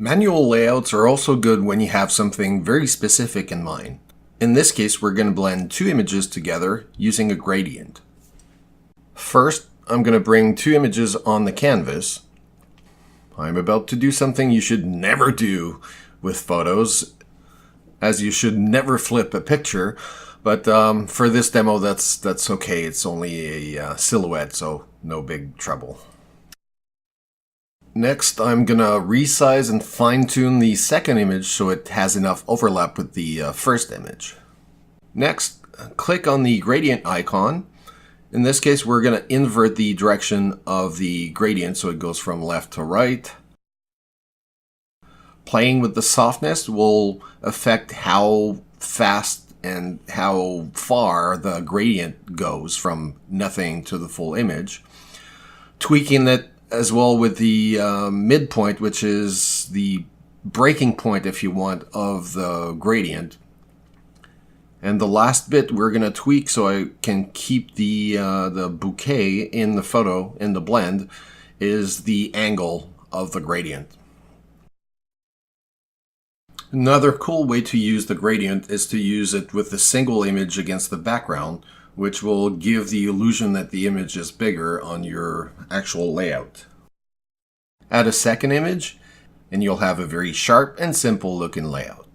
Manual layouts are also good when you have something very specific in mind. In this case, we're going to blend two images together using a gradient. First, I'm going to bring two images on the canvas. I'm about to do something you should never do with photos, as you should never flip a picture, but for this demo that's okay. It's only a silhouette, so no big trouble. Next, I'm gonna resize and fine-tune the second image so it has enough overlap with the first image. Next, click on the gradient icon. In this case, we're gonna invert the direction of the gradient so it goes from left to right. Playing with the softness will affect how fast and how far the gradient goes from nothing to the full image. Tweaking it as well with the midpoint, which is the breaking point, if you want, of the gradient. And the last bit we're going to tweak so I can keep the bouquet in the photo, in the blend, is the angle of the gradient. Another cool way to use the gradient is to use it with a single image against the background, which will give the illusion that the image is bigger on your actual layout. Add a second image, and you'll have a very sharp and simple looking layout.